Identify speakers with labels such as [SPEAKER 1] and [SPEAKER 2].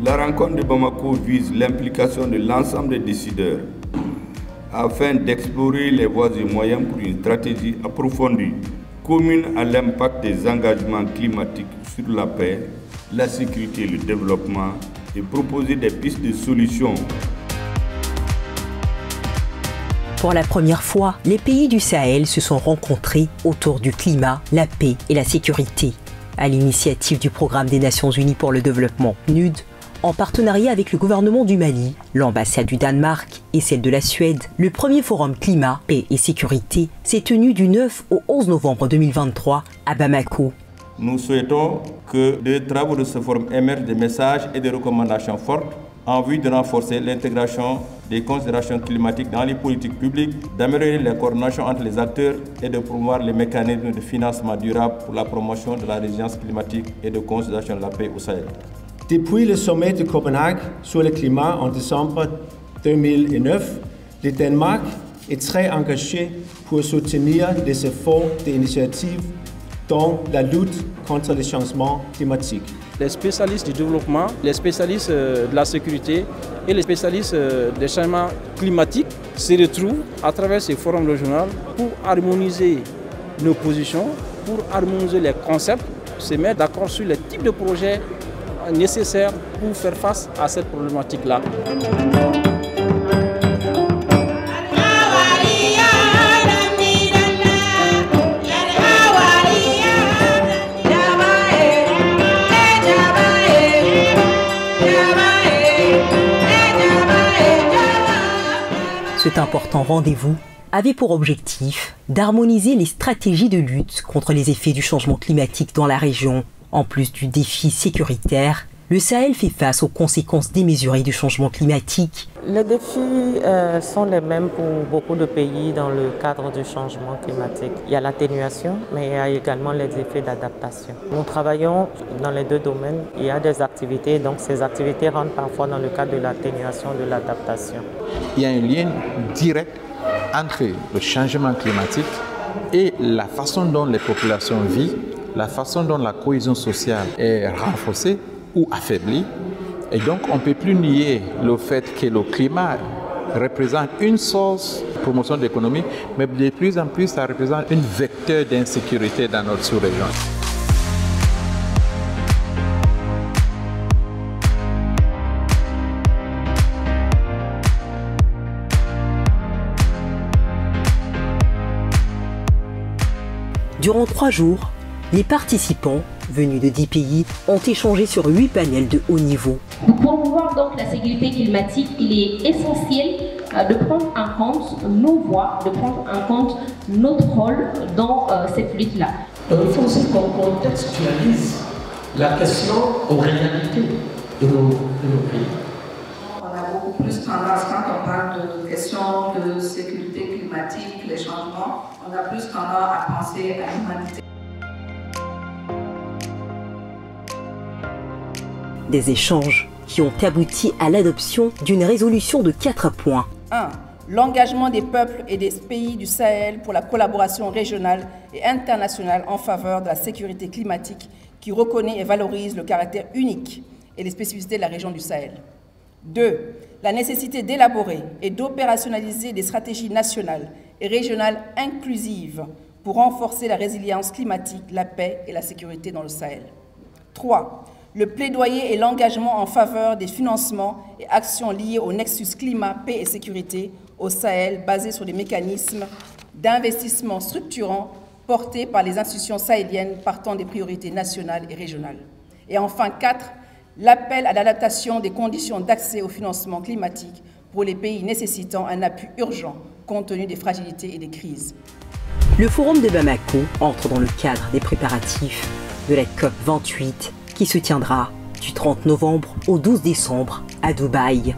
[SPEAKER 1] La rencontre de Bamako vise l'implication de l'ensemble des décideurs afin d'explorer les voies et moyens pour une stratégie approfondie, commune à l'impact des engagements climatiques sur la paix, la sécurité et le développement et proposer des pistes de solutions.
[SPEAKER 2] Pour la première fois, les pays du Sahel se sont rencontrés autour du climat, la paix et la sécurité, à l'initiative du Programme des Nations Unies pour le développement, PNUD, en partenariat avec le gouvernement du Mali, l'ambassade du Danemark et celle de la Suède. Le premier forum climat, paix et sécurité s'est tenu du 9 au 11 novembre 2023 à Bamako.
[SPEAKER 3] Nous souhaitons que des travaux de ce forum émergent des messages et des recommandations fortes en vue de renforcer l'intégration des considérations climatiques dans les politiques publiques, d'améliorer la coordination entre les acteurs et de promouvoir les mécanismes de financement durable pour la promotion de la résilience climatique et de consolidation de la paix au Sahel.
[SPEAKER 4] Depuis le sommet de Copenhague sur le climat en décembre 2009, le Danemark est très engagé pour soutenir les efforts d'initiative dans la lutte contre les changements climatiques.
[SPEAKER 5] Les spécialistes du développement, les spécialistes de la sécurité et les spécialistes des changements climatiques se retrouvent à travers ces forums régionaux pour harmoniser nos positions, pour harmoniser les concepts, se mettre d'accord sur les types de projets nécessaires pour faire face à cette problématique-là.
[SPEAKER 2] Cet important rendez-vous avait pour objectif d'harmoniser les stratégies de lutte contre les effets du changement climatique dans la région. En plus du défi sécuritaire, le Sahel fait face aux conséquences démesurées du changement climatique.
[SPEAKER 6] Les défis sont les mêmes pour beaucoup de pays dans le cadre du changement climatique. Il y a l'atténuation, mais il y a également les effets d'adaptation. Nous travaillons dans les deux domaines. Il y a des activités, donc ces activités rentrent parfois dans le cadre de l'atténuation, de l'adaptation.
[SPEAKER 7] Il y a un lien direct entre le changement climatique et la façon dont les populations vivent, la façon dont la cohésion sociale est renforcée ou affaiblie. Et donc, on ne peut plus nier le fait que le climat représente une source de promotion de l'économie, mais de plus en plus, ça représente un vecteur d'insécurité dans notre sous-région.
[SPEAKER 2] Durant 3 jours, les participants, venus de 10 pays, ont échangé sur 8 panels de haut niveau.
[SPEAKER 8] Pour promouvoir donc la sécurité climatique, il est essentiel de prendre en compte nos voix, de prendre en compte notre rôle dans cette lutte-là.
[SPEAKER 9] Donc il faut aussi qu'on contextualise la question aux réalités de nos pays.
[SPEAKER 10] On a beaucoup plus tendance, quand on parle de questions de sécurité climatique, les changements, on a plus tendance à penser à l'humanité.
[SPEAKER 2] Des échanges qui ont abouti à l'adoption d'une résolution de 4 points.
[SPEAKER 11] 1. L'engagement des peuples et des pays du Sahel pour la collaboration régionale et internationale en faveur de la sécurité climatique qui reconnaît et valorise le caractère unique et les spécificités de la région du Sahel. 2. La nécessité d'élaborer et d'opérationnaliser des stratégies nationales et régionales inclusives pour renforcer la résilience climatique, la paix et la sécurité dans le Sahel. 3. Le plaidoyer et l'engagement en faveur des financements et actions liées au nexus climat, paix et sécurité au Sahel basés sur des mécanismes d'investissement structurants portés par les institutions sahéliennes partant des priorités nationales et régionales. Et enfin 4. L'appel à l'adaptation des conditions d'accès au financement climatique pour les pays nécessitant un appui urgent compte tenu des fragilités et des crises.
[SPEAKER 2] Le forum de Bamako entre dans le cadre des préparatifs de la COP28 qui se tiendra du 30 novembre au 12 décembre à Dubaï.